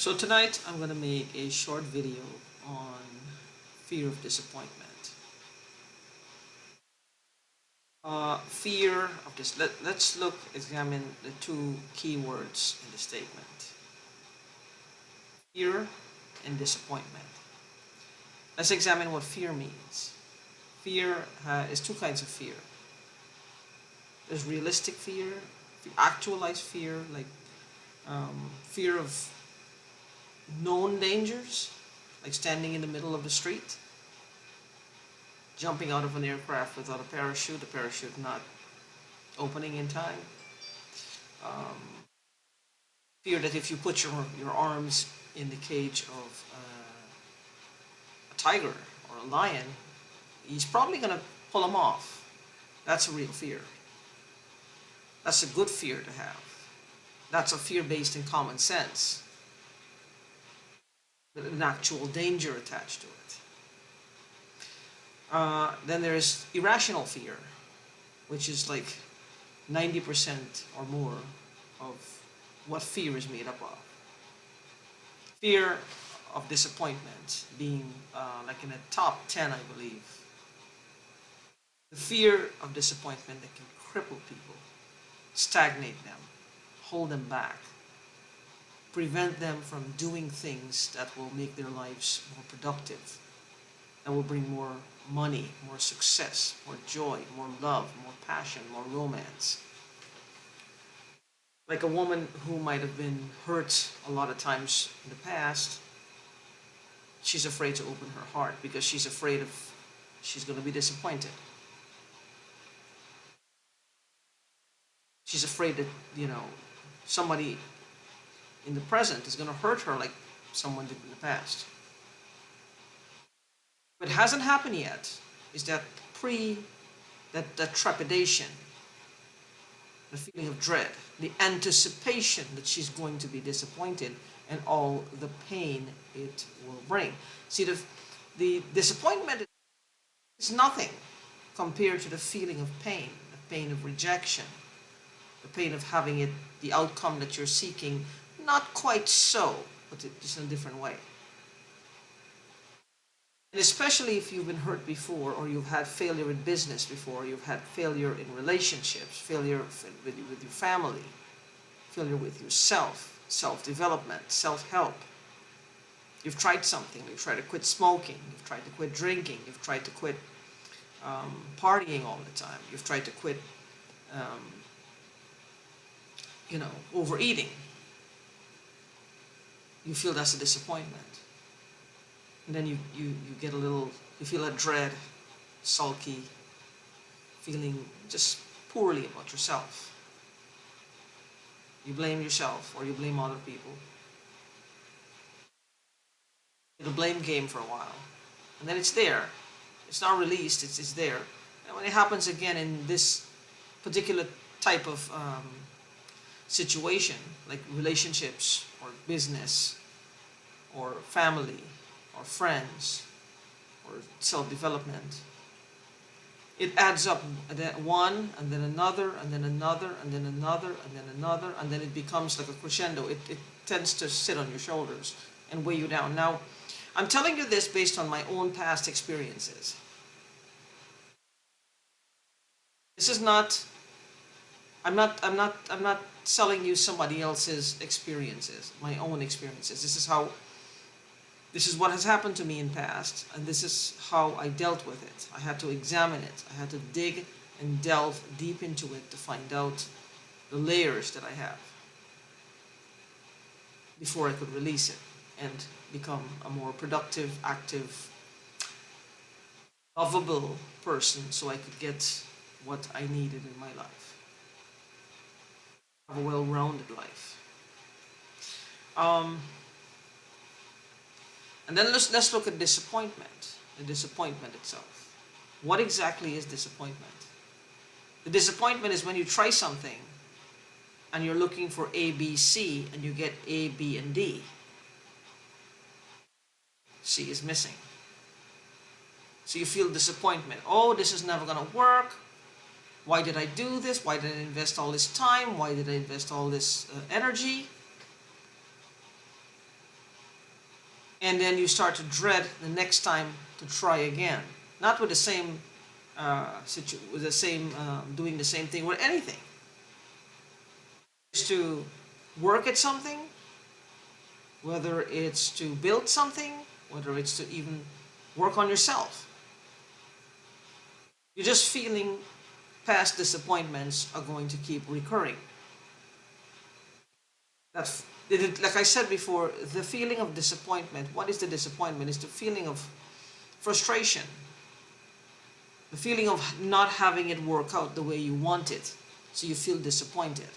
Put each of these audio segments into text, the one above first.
So tonight I'm going to make a short video on fear of disappointment. Fear of this. Let's examine the two key words in the statement. Fear and disappointment. Let's examine what fear means. Fear is two kinds of fear. There's realistic fear, actualized fear, like fear of known dangers, like standing in the middle of the street, jumping out of an aircraft without a parachute, the parachute not opening in time. Um, Fear that if you put your arms in the cage of a tiger or a lion, he's probably going to pull them off. That's a real fear. That's a good fear to have. That's a fear based in common sense, with an actual danger attached to it. Then there's irrational fear, which is like 90% or more of what fear is made up of. Fear of disappointment being like in the top 10, I believe. The fear of disappointment that can cripple people, stagnate them, hold them back, prevent them from doing things that will make their lives more productive, that will bring more money, more success, more joy, more love, more passion, more romance. Like a woman who might have been hurt a lot of times in the past, she's afraid to open her heart because she's afraid of she's going to be disappointed. She's afraid that, somebody in the present is going to hurt her like someone did in the past. What hasn't happened yet is that that trepidation, the feeling of dread, the anticipation that she's going to be disappointed, and all the pain it will bring. See, the disappointment is nothing compared to the feeling of pain, the pain of rejection, the pain of having the outcome that you're seeking, not quite so, but just in a different way. And especially if you've been hurt before, or you've had failure in business before, you've had failure in relationships, failure with your family, failure with yourself, self-development, self-help. You've tried something, you've tried to quit smoking, you've tried to quit drinking, you've tried to quit partying all the time, you've tried to quit overeating. You feel that's a disappointment. And then you get you feel a dread, sulky, feeling just poorly about yourself. You blame yourself or you blame other people. The blame game for a while. And then it's there. It's not released, it's there. And when it happens again in this particular type of situation, like relationships or business or family or friends or self-development, it adds up, one and then another and then another and then another and then another, and then it becomes like a crescendo. It tends to sit on your shoulders and weigh you down. Now, I'm telling you this based on my own past experiences. This is not, I'm not selling you somebody else's experiences, my own experiences. This is what has happened to me in past, and this is how I dealt with it. I had to examine it. I had to dig and delve deep into it to find out the layers that I have before I could release it and become a more productive, active, lovable person so I could get what I needed in my life. Have a well-rounded life. And then let's look at disappointment, the disappointment itself. What exactly is disappointment? The disappointment is when you try something and you're looking for A, B, C, and you get A, B, and D. C is missing. So you feel disappointment. Oh, this is never going to work. Why did I do this? Why did I invest all this time? Why did I invest all this energy? and then you start to dread the next time to try again. Not with the same with the same doing the same thing with anything. It's to work at something, whether it's to build something, whether it's to even work on yourself. You're just feeling past disappointments are going to keep recurring. That's like I said before, the feeling of disappointment. What is the disappointment? It's the feeling of frustration, the feeling of not having it work out the way you want it, so you feel disappointed.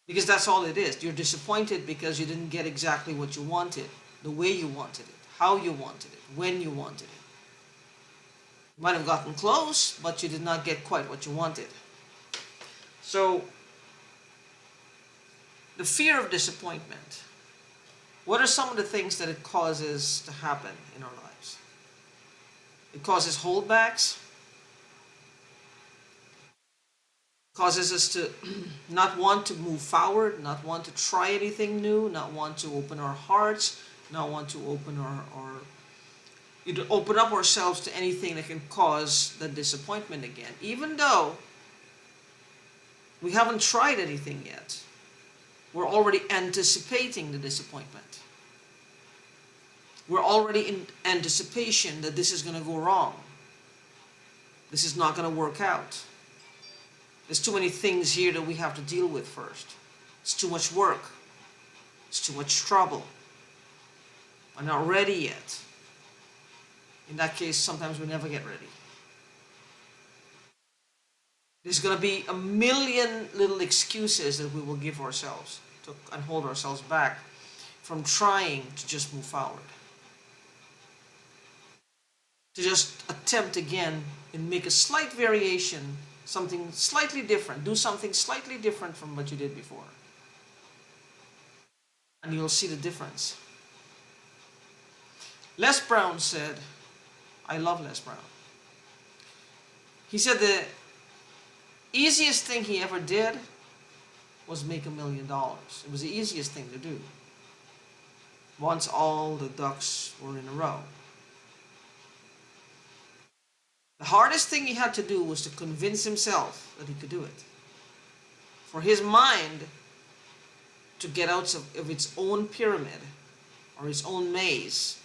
Because that's all it is. You're disappointed because you didn't get exactly what you wanted, the way you wanted it, how you wanted it, when you wanted it. You might have gotten close, but you did not get quite what you wanted. So, the fear of disappointment. What are some of the things that it causes to happen in our lives? It causes holdbacks, causes us to not want to move forward, not want to try anything new, not want to open our hearts, not want to open open up ourselves to anything that can cause the disappointment again. Even though we haven't tried anything yet, we're already anticipating the disappointment. We're already in anticipation that this is going to go wrong. This is not going to work out. There's too many things here that we have to deal with first. It's too much work. It's too much trouble. I'm not ready yet. In that case, sometimes we never get ready. There's going to be a million little excuses that we will give ourselves and hold ourselves back from trying to just move forward. To just attempt again and make a slight variation, something slightly different, do something slightly different from what you did before. And you'll see the difference. Les Brown said, I love Les Brown. He said the easiest thing he ever did was make $1 million. It was the easiest thing to do, once all the ducks were in a row. The hardest thing he had to do was to convince himself that he could do it. For his mind to get out of its own pyramid or its own maze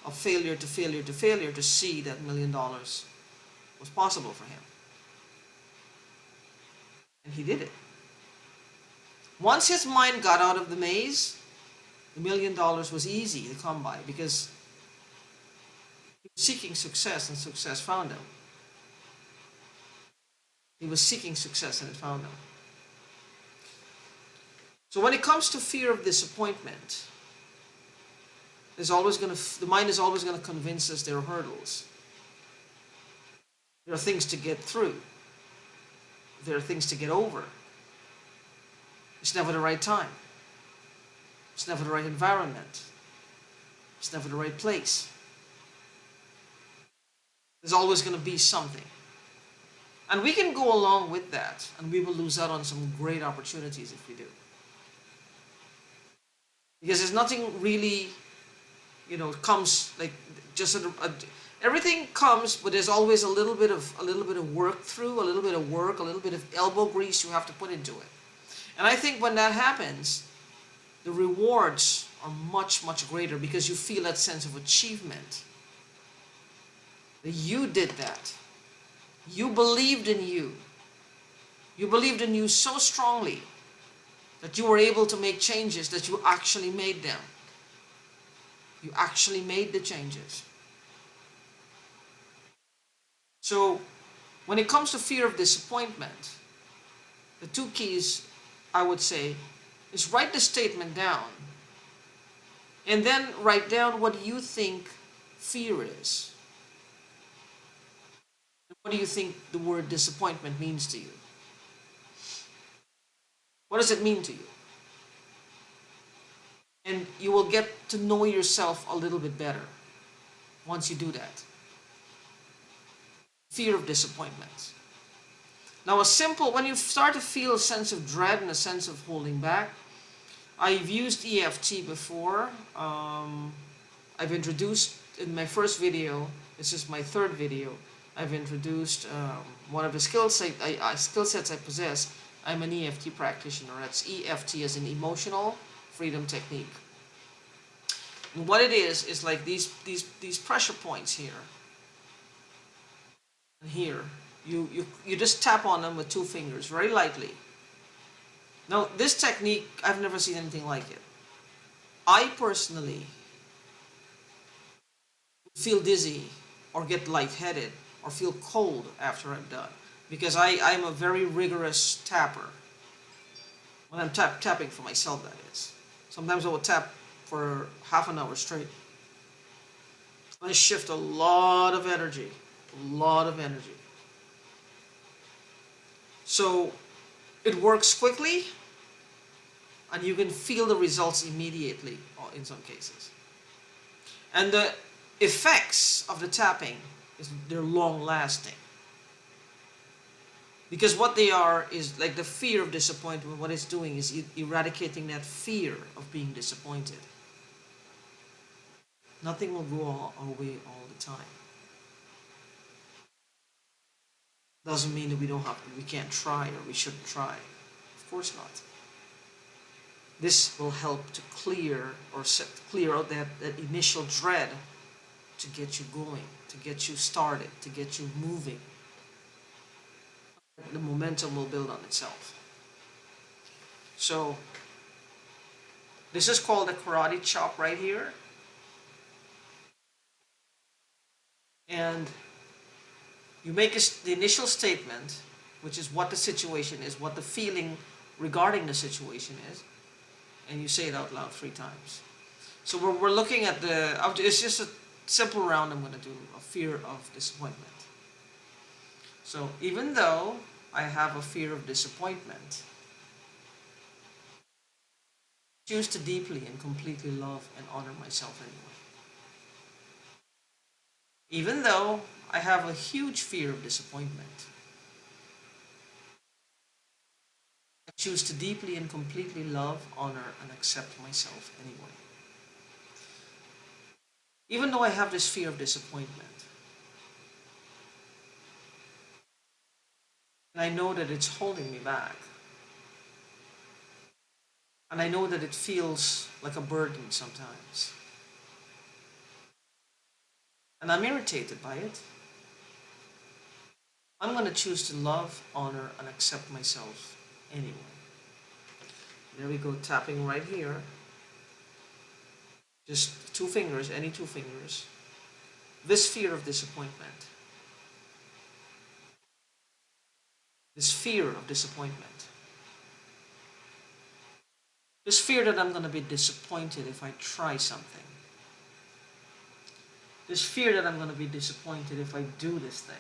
of failure to failure to failure to see that $1 million was possible for him. And he did it. Once his mind got out of the maze, the $1 million was easy to come by because he was seeking success and success found him. He was seeking success and it found him. So when it comes to fear of disappointment, the mind is always going to convince us there are hurdles. There are things to get through. There are things to get over. It's never the right time. It's never the right environment. It's never the right place. There's always going to be something. And we can go along with that, and we will lose out on some great opportunities if we do. Because there's nothing really, comes like just everything comes, but there's always a little bit of work through, a little bit of work, a little bit of elbow grease you have to put into it. And I think when that happens, the rewards are much, much greater because you feel that sense of achievement. That you did that. You believed in you. You believed in you so strongly that you were able to make changes, that you actually made them. You actually made the changes. So, when it comes to fear of disappointment, the two keys, I would say, is write the statement down. And then write down what you think fear is. What do you think the word disappointment means to you? What does it mean to you? And you will get to know yourself a little bit better once you do that. Fear of disappointment. Now when you start to feel a sense of dread and a sense of holding back, I've used EFT before. I've introduced in my first video, this is my third video, I've introduced one of the skill sets I possess. I'm an EFT practitioner. That's EFT as an emotional freedom technique. And what it is like these pressure points here and here. You just tap on them with two fingers very lightly. Now this technique, I've never seen anything like it. I personally feel dizzy or get lightheaded or feel cold after I'm done because I'm a very rigorous tapper. When I'm tapping for myself, that is. Sometimes I will tap for half an hour straight. I shift a lot of energy, a lot of energy. So it works quickly and you can feel the results immediately in some cases. And the effects of the tapping is they're long lasting. Because what they are is like the fear of disappointment. What it's doing is eradicating that fear of being disappointed. Nothing will go our way all the time. Doesn't mean that we can't try or we shouldn't try. Of course not. This will help to clear out that initial dread to get you going, to get you started, to get you moving. The momentum will build on itself. So this is called a karate chop right here. And you make the initial statement, which is what the situation is, what the feeling regarding the situation is, and you say it out loud 3 times. So we're looking at it's just a simple round I'm going to do, a fear of disappointment. So even though I have a fear of disappointment, choose to deeply and completely love and honor myself anyway. Even though I have a huge fear of disappointment, I choose to deeply and completely love, honor, and accept myself anyway. Even though I have this fear of disappointment, and I know that it's holding me back, and I know that it feels like a burden sometimes, and I'm irritated by it, I'm going to choose to love, honor, and accept myself anyway. There we go, tapping right here. Just 2 fingers, any 2 fingers. This fear of disappointment. This fear of disappointment. This fear that I'm going to be disappointed if I try something. This fear that I'm going to be disappointed if I do this thing.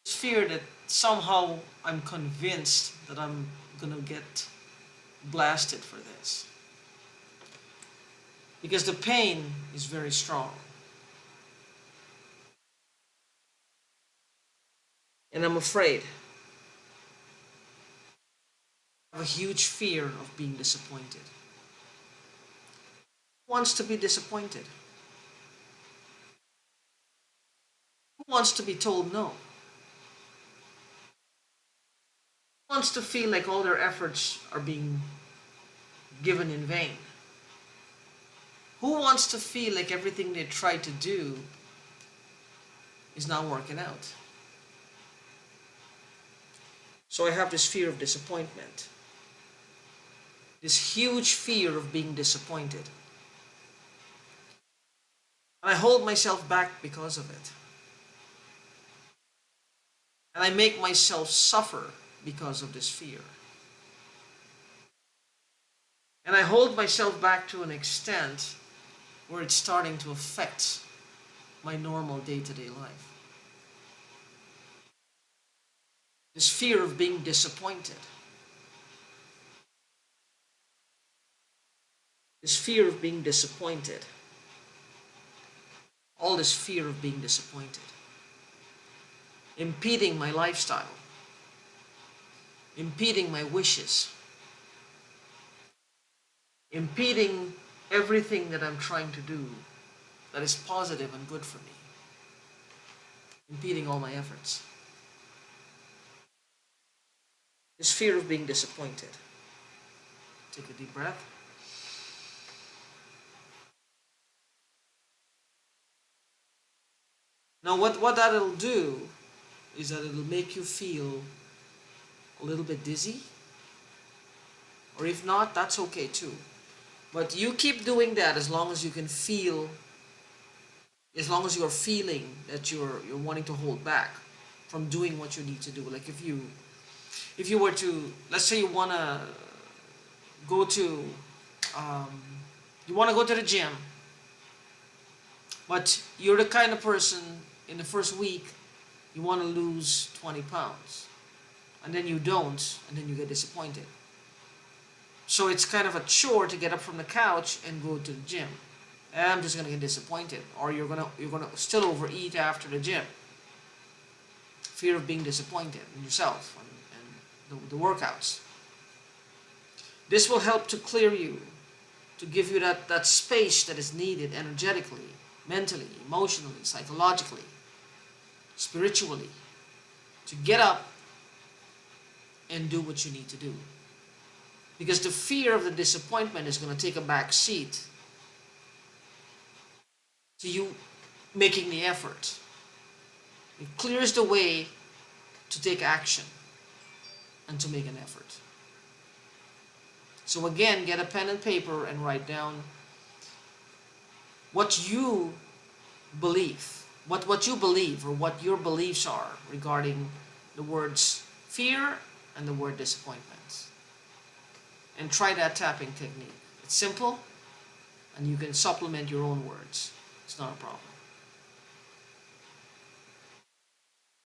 This fear that somehow I'm convinced that I'm going to get blasted for this. Because the pain is very strong. And I'm afraid. I have a huge fear of being disappointed. Who wants to be disappointed? Who wants to be told no? Who wants to feel like all their efforts are being given in vain? Who wants to feel like everything they tried to do is not working out? So I have this fear of disappointment. This huge fear of being disappointed. And I hold myself back because of it. And I make myself suffer because of this fear. And I hold myself back to an extent where it's starting to affect my normal day-to-day life. This fear of being disappointed. This fear of being disappointed. All this fear of being disappointed. Impeding my lifestyle. Impeding my wishes. impeding everything that I'm trying to do that is positive and good for me, impeding all my efforts. This fear of being disappointed. Take a deep breath. Now what that'll do is that it'll make you feel a little bit dizzy, or if not, that's okay too. But you keep doing that as long as you can feel, as long as you're feeling that you're wanting to hold back from doing what you need to do. Like if you were to, let's say you wanna go to um, you wanna go to the gym, but you're the kind of person in the first week you wanna lose 20 pounds, and then you don't, and then you get disappointed. So it's kind of a chore to get up from the couch and go to the gym. And I'm just gonna get disappointed, or you're gonna still overeat after the gym. Fear of being disappointed in yourself and the workouts. This will help to clear you, to give you that space that is needed energetically, mentally, emotionally, psychologically, spiritually, to get up and do what you need to do. Because the fear of the disappointment is going to take a back seat to you making the effort. It clears the way to take action and to make an effort. So again, get a pen and paper and write down what you believe, what you believe, or what your beliefs are regarding the words fear and the word disappointment. And try that tapping technique. It's simple, and you can supplement your own words. It's not a problem.